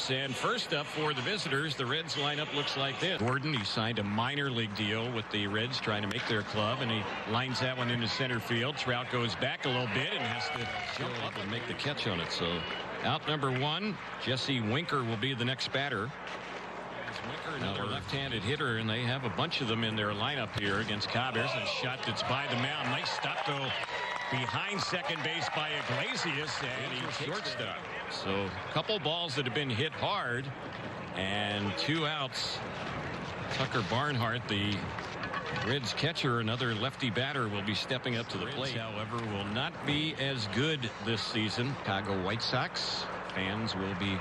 And first up for the visitors, the Reds lineup looks like this. Gordon, he signed a minor league deal with the Reds trying to make their club, and he lines that one into center field. Trout goes back a little bit and has to jump up and make the catch on it. So out number one, Jesse Winker will be the next batter. Winker, another left-handed hitter, and they have a bunch of them in their lineup here against Cobb. There's a shot that's by the mound. Nice stop, though, behind second base by Iglesias, and he shortstop. So a couple balls that have been hit hard, and 2 outs. Tucker Barnhart, the Reds catcher, another lefty batter, will be stepping up to the plate. However, will not be as good this season. Chicago White Sox fans will be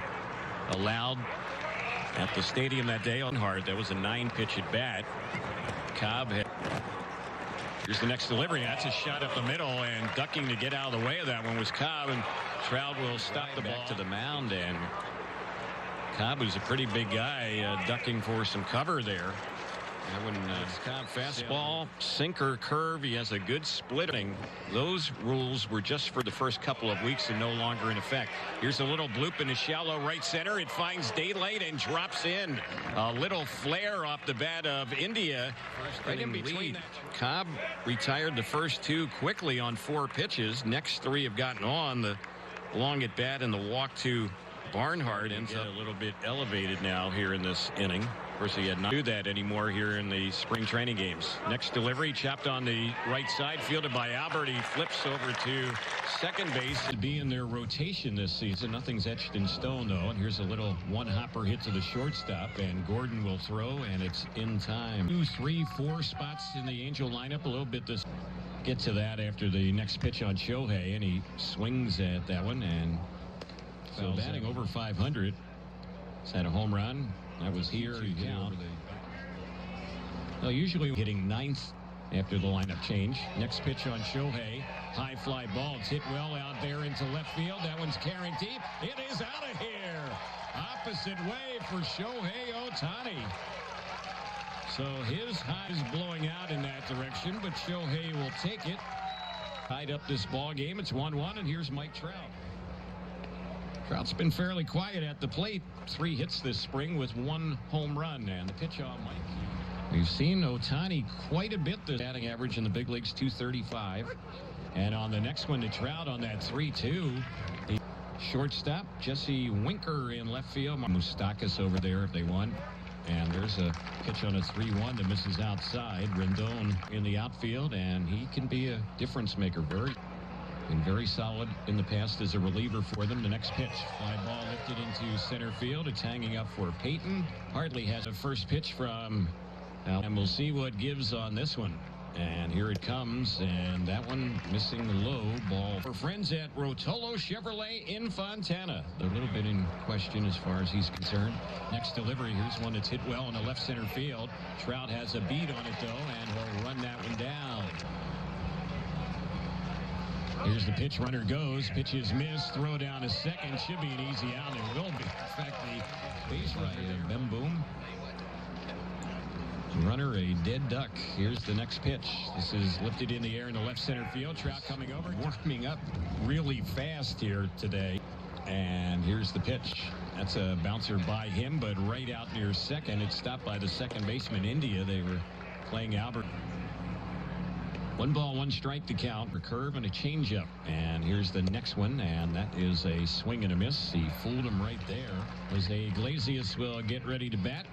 allowed at the stadium that day. On hard, that was a 9-pitch at bat. Cobb had. Here's the next delivery. That's a shot up the middle, and ducking to get out of the way of that one was Cobb, and Trout will stop the ball to the mound. And Cobb, who's a pretty big guy, ducking for some cover there. That one, Cobb fastball, sinker, curve. He has a good splitting. Those rules were just for the first couple of weeks and no longer in effect. Here's a little bloop in the shallow right center. It finds daylight and drops in. A little flare off the bat of India. Right in between. Cobb retired the first 2 quickly on 4 pitches. Next 3 have gotten on. The long at bat and the walk to Barnhart ends up a little bit elevated now here in this inning. Of course, he had not do that anymore here in the spring training games. Next delivery, chopped on the right side, fielded by Albert. He flips over to second base to be in their rotation this season. Nothing's etched in stone, though. And here's a little one-hopper hit to the shortstop, and Gordon will throw, and it's in time. 2, 3, 4 spots in the Angel lineup. A little bit this. Get to that after the next pitch on Shohei, and he swings at that one, and so batting over 500. He's had a home run. That was here. Well, usually hitting 9th after the lineup change. Next pitch on Shohei. High fly ball. It's hit well out there into left field. That one's carrying deep. It is out of here. Opposite way for Shohei Ohtani. So his high is blowing out in that direction, but Shohei will take it. Tied up this ball game. It's 1-1, and here's Mike Trout. Trout's been fairly quiet at the plate. 3 hits this spring with 1 home run, and the pitch on Mike. We've seen Ohtani quite a bit. The batting average in the big leagues, 235. And on the next one to Trout on that 3-2, the shortstop, Jesse Winker in left field. Moustakas over there if they won. And there's a pitch on a 3-1 that misses outside. Rendon in the outfield, and he can be a difference maker. Been very solid in the past as a reliever for them. The next pitch, fly ball lifted into center field. It's hanging up for Payton. Hardly has a first pitch from and we'll see what gives on this one. And here it comes, and that one missing the low ball. For friends at Rotolo Chevrolet in Fontana. A little bit in question as far as he's concerned. Next delivery, here's one that's hit well in the left center field. Trout has a beat on it, though, and he'll run that one down. Here's the pitch, runner goes, pitch is missed, throw down to second, should be an easy out, it will be. In fact, the base runner, Bem Boom. Runner, a dead duck. Here's the next pitch. This is lifted in the air in the left center field. Trout coming over, warming up really fast here today. And here's the pitch. That's a bouncer by him, but right out near second. It's stopped by the second baseman, India. They were playing Albert. 1 ball, 1 strike to count. A curve and a changeup. And here's the next one, and that is a swing and a miss. He fooled him right there. Jose Iglesias will get ready to bat.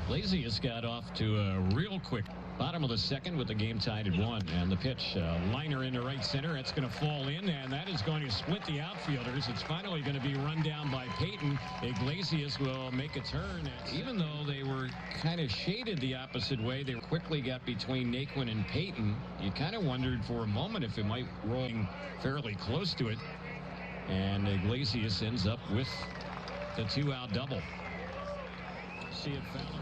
Iglesias got off to a real quick bottom of the second with the game tied at 1. And the pitch, liner into right center. That's going to fall in, and that is going to split the outfielders. It's finally going to be run down by Payton. Iglesias will make a turn. Even though they were kind of shaded the opposite way, they quickly got between Naquin and Payton. You kind of wondered for a moment if it might roll fairly close to it. And Iglesias ends up with the 2-out double. See it, Fowler.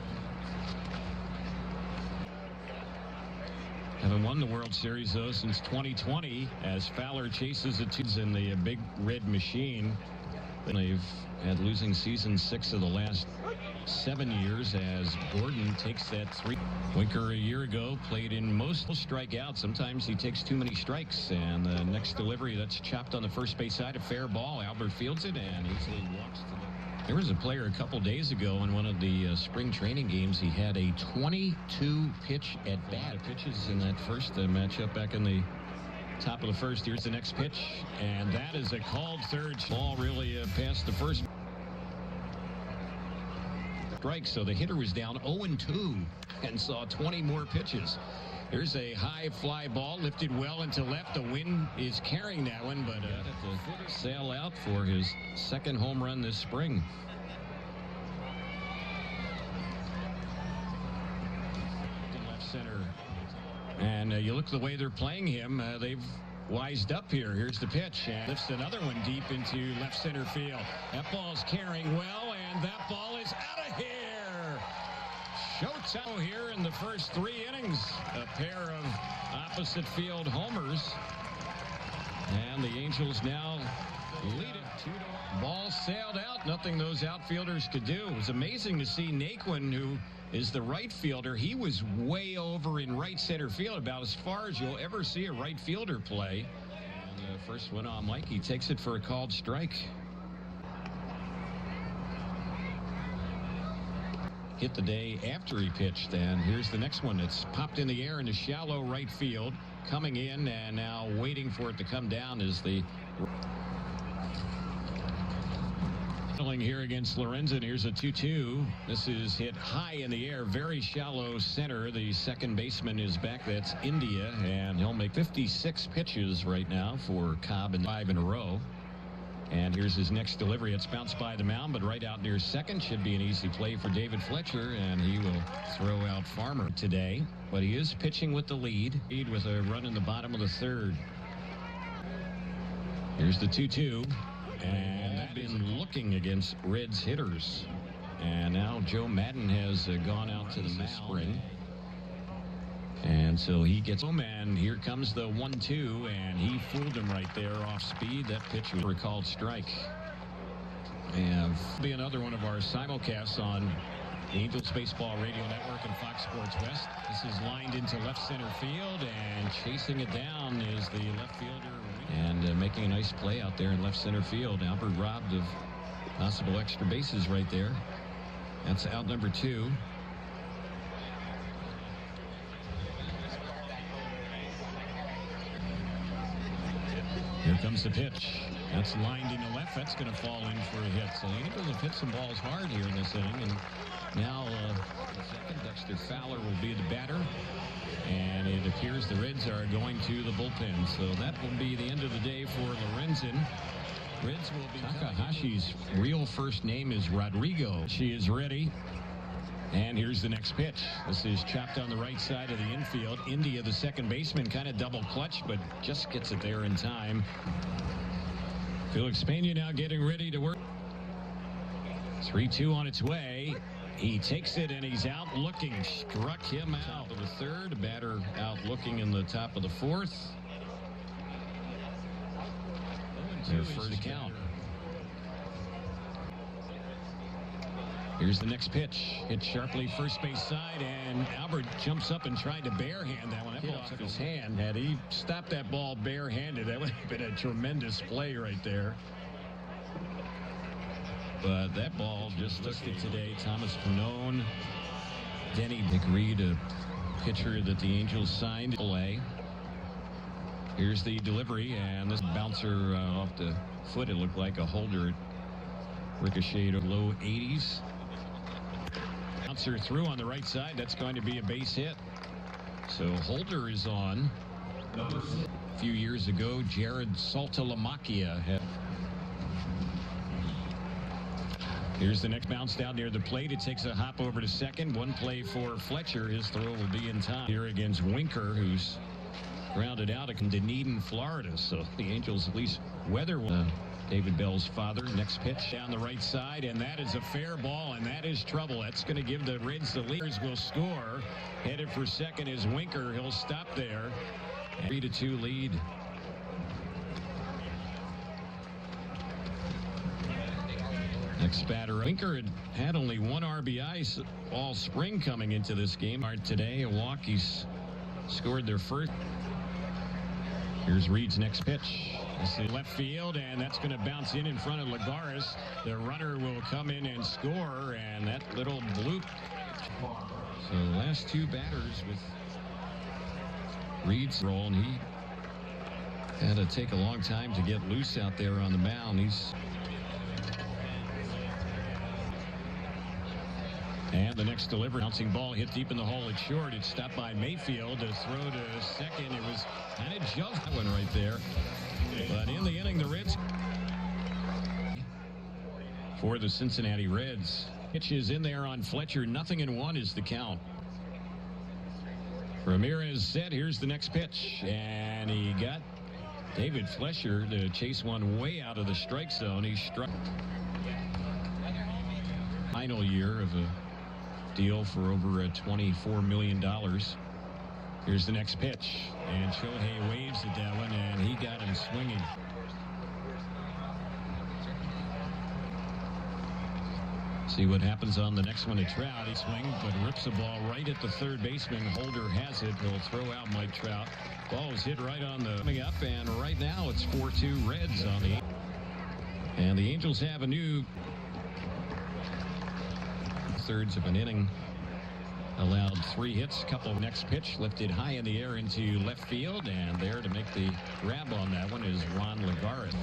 Haven't won the World Series, though, since 2020, as Fowler chases the twos in the big red machine. They've had losing seasons 6 of the last 7 years as Gordon takes that 3. Winker a year ago played in most strikeouts. Sometimes he takes too many strikes. And the next delivery, that's chopped on the first base side. A fair ball. Albert fields it and easily walks to the. There was a player a couple days ago in one of the spring training games. He had a 22 pitch at bat. Pitches in that first matchup back in the top of the first. Here's the next pitch, and that is a called third. Ball really past the first strike, so the hitter was down 0-2 and saw 20 more pitches. Here's a high fly ball lifted well into left. The wind is carrying that one, but to sail out for his second home run this spring. In left center. And you look the way they're playing him, they've wised up here. Here's the pitch, and lifts another one deep into left center field. That ball's carrying well, and that ball is out of here. Showtime here in the first 3 innings. A pair of opposite field homers, and the Angels now lead it 2-1. Ball sailed out. Nothing those outfielders could do. It was amazing to see Naquin, who is the right fielder. He was way over in right center field, about as far as you'll ever see a right fielder play. And the first one on Mike, he takes it for a called strike. Hit the day after he pitched, and here's the next one. It's popped in the air into shallow right field. Coming in and now waiting for it to come down is the here against Lorenzen. Here's a 2-2. This is hit high in the air, very shallow center. The second baseman is back. That's India, and he'll make 56 pitches right now for Cobb in 5 in a row. And here's his next delivery. It's bounced by the mound, but right out near second. Should be an easy play for David Fletcher, and he will throw out Farmer today. But he is pitching with the lead with a run in the bottom of the third. Here's the 2-2. And they've been looking against Reds hitters. And now Joe Madden has gone out to the mound. And so he gets home, and here comes the 1-2, and he fooled him right there off speed. That pitch was a called strike. And be another one of our simulcasts on the Angels Baseball Radio Network and Fox Sports West. This is lined into left center field, and chasing it down is the left fielder. And making a nice play out there in left center field. Albert robbed of possible extra bases right there. That's out number 2. Here comes the pitch. That's lined into left. That's going to fall in for a hit. So the Angels have hit some balls hard here in this inning. And now the second, Dexter Fowler will be the batter. And it appears the Reds are going to the bullpen. So that will be the end of the day for Lorenzen. Reds will be. Takahashi's real first name is Rodrigo. She is ready. And here's the next pitch. This is chopped on the right side of the infield. India, the second baseman, kind of double clutch, but just gets it there in time. Felix Pena now getting ready to work. 3-2 on its way. He takes it, and he's out looking. Struck him out of the third. Batter out looking in the top of the fourth. Their first count. Here's the next pitch. Hit sharply first base side, and Albert jumps up and tried to barehand that one. That ball off his hand. Had he stopped that ball barehanded, that would have been a tremendous play right there. But that ball just took it today. Thomas Pannone, Denny McReed, a pitcher that the Angels signed. Here's the delivery, and this bouncer off the foot. It looked like a holder. It ricocheted of low 80s. Bouncer through on the right side. That's going to be a base hit. So Holder is on. A few years ago, Jared Saltalamacchia had. Here's the next bounce down near the plate. It takes a hop over to second. One play for Fletcher. His throw will be in time. Here against Winker, who's grounded out in Dunedin, Florida. So the Angels at least weather David Bell's father. Next pitch down the right side, and that is a fair ball, and that is trouble. That's going to give the Reds the lead. Will score. Headed for second is Winker. He'll stop there. 3-2 lead. Next batter, Winker had only one RBI all spring coming into this game. Today, a walk. He's scored their first. Here's Reed's next pitch. This is left field, and that's going to bounce in front of Lagares. The runner will come in and score, and that little bloop. So the last two batters with Reed's role, and he had to take a long time to get loose out there on the mound. And the next delivery, bouncing ball hit deep in the hole. It's short. It's stopped by Mayfield to throw to second. It was kind of just that one right there. But in the inning, the Reds for the Cincinnati Reds. Pitch is in there on Fletcher. 0-1 is the count. Ramirez set. Here's the next pitch, and he got David Fletcher to chase one way out of the strike zone. He struck. Final year of a deal for over $24 million. Here's the next pitch, and Shohei waves at that one, and he got him swinging. See what happens on the next one to Trout. He swings, but rips the ball right at the third baseman. Holder has it. He'll throw out Mike Trout. Ball is hit right on the coming up, and right now it's 4-2 Reds on the. And the Angels have a new thirds of an inning. Allowed 3 hits. Couple next pitch lifted high in the air into left field, and there to make the grab on that one is Ron Lagares.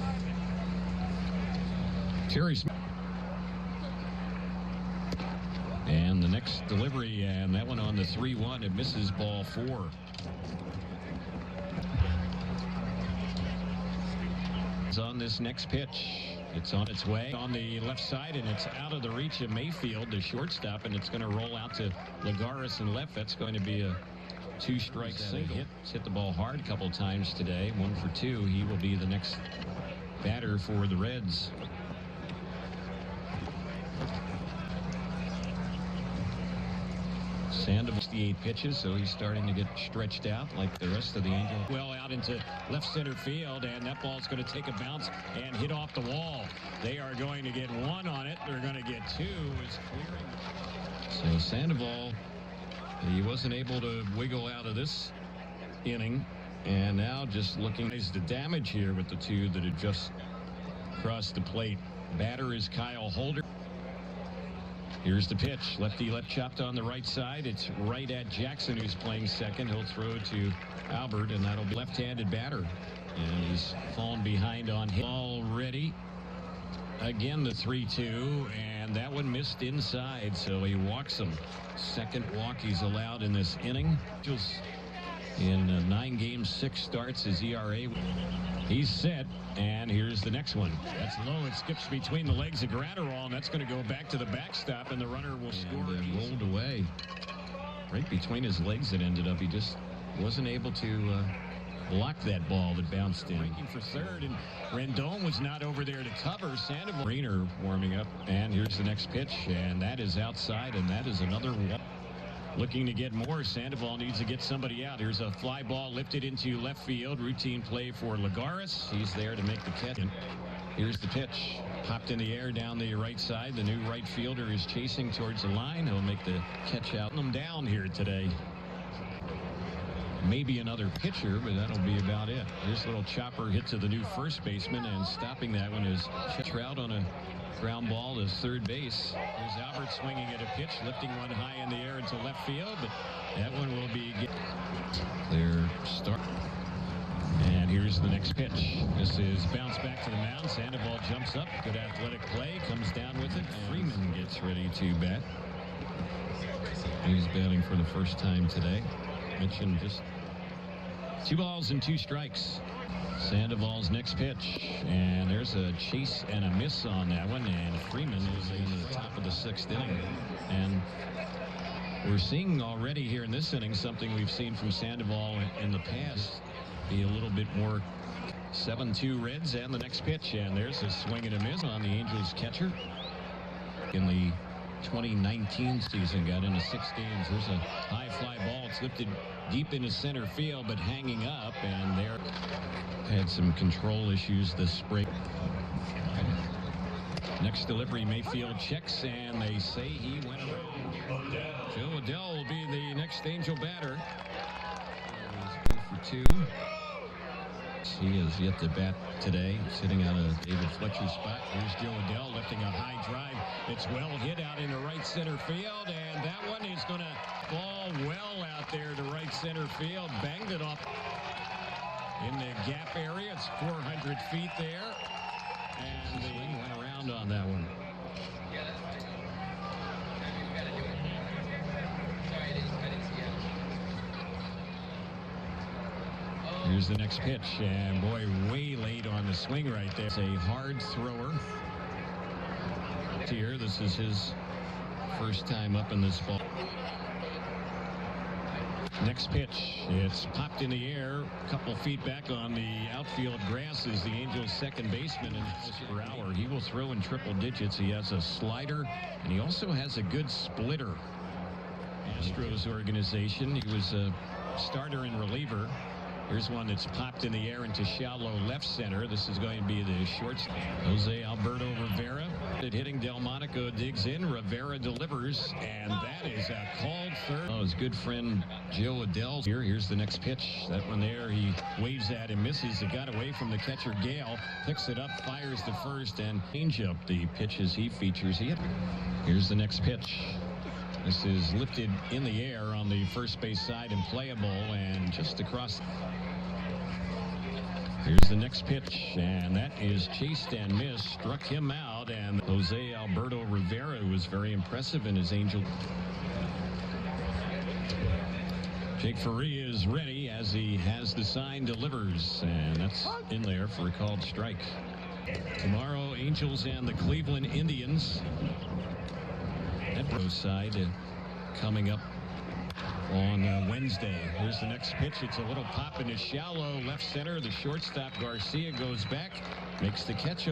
Terry Smith. And the next delivery, and that one on the 3-1. It misses ball 4. It's on this next pitch. It's on its way on the left side, and it's out of the reach of Mayfield, the shortstop, and it's going to roll out to Lagares in left. That's going to be a 2-strike single. Hit the ball hard a couple times today. 1 for 2. He will be the next batter for the Reds. Sandoval 68 pitches, so he's starting to get stretched out like the rest of the Angels. Well out into left center field, and that ball's going to take a bounce and hit off the wall. They are going to get 1 on it. They're going to get 2. It's clearing. So Sandoval, he wasn't able to wiggle out of this inning, and now just looking at the damage here with the 2 that had just crossed the plate. Batter is Kyle Holder. Here's the pitch. Lefty left chopped on the right side. It's right at Jackson, who's playing second. He'll throw to Albert, and that'll be left-handed batter. And he's fallen behind on hit. Already. Again, the 3-2, and that one missed inside, so he walks him. Second walk he's allowed in this inning. Just in 9 games, 6 starts, his ERA. He's set, and here's the next one. That's low. It skips between the legs of Gratterall, and that's going to go back to the backstop, and the runner will score. And rolled away. Right between his legs it ended up. He just wasn't able to block that ball that bounced in. Breaking for third, and Rendon was not over there to cover. Sandoval. Greener warming up, and here's the next pitch, and that is outside, and that is another walk. Looking to get more. Sandoval needs to get somebody out. Here's a fly ball lifted into left field. Routine play for Lagares. He's there to make the catch. Here's the pitch. Popped in the air down the right side. The new right fielder is chasing towards the line. He'll make the catch out. Them down here today. Maybe another pitcher, but that'll be about it. This little chopper hit to the new first baseman, and stopping that one is Trout on a ground ball to third base. Here's Albert swinging at a pitch, lifting one high in the air into left field, but that one will be clear start. And here's the next pitch. This is bounce back to the mound. Sandoval jumps up. Good athletic play. Comes down with it. Freeman gets ready to bat. He's batting for the first time today. Mentioned just 2 balls and 2 strikes. Sandoval's next pitch, and there's a chase and a miss on that one, and Freeman is in the top of the 6th inning. And we're seeing already here in this inning something we've seen from Sandoval in the past, be a little bit more. 7-2 Reds, and the next pitch, and there's a swing and a miss on the Angels catcher. In the 2019 season, got into 6 games. There's a high fly ball. It's lifted deep into center field, but hanging up, and there had some control issues this spring. Next delivery, Mayfield checks, and they say he went around. Joe Adell will be the next Angel batter. For 2. He has yet to bat today, sitting on a David Fletcher spot. Here's Joe Adell lifting a high drive. It's well hit out into right center field, and that one is going to fall well out there to right center field. Banged it off in the gap area. It's 400 feet there, and the went around on that one. Here's the next pitch, and boy, way late on the swing right there. It's a hard thrower. Here, this is his first time up in this ball. Next pitch, it's popped in the air, a couple feet back on the outfield grass is the Angels' second baseman in per hour. He will throw in triple digits. He has a slider, and he also has a good splitter. Astros organization, he was a starter and reliever. Here's one that's popped in the air into shallow left center. This is going to be the shortstop. Jose Alberto Rivera. Hitting Delmonico digs in. Rivera delivers, and that is a called third. Oh, his good friend Joe Adell here. Here's the next pitch. That one there, he waves at and misses. It got away from the catcher Gale. Picks it up, fires to first, and change up the pitches he features. Here's the next pitch. This is lifted in the air on the first base side and playable, and just across. Here's the next pitch, and that is chased and missed. Struck him out, and Jose Alberto Rivera was very impressive in his Angel. Jake Faria is ready as he has the sign, delivers, and that's in there for a called strike. Tomorrow, Angels and the Cleveland Indians. That side coming up on Wednesday. Here's the next pitch. It's a little pop into shallow left center. The shortstop Garcia goes back, makes the catch.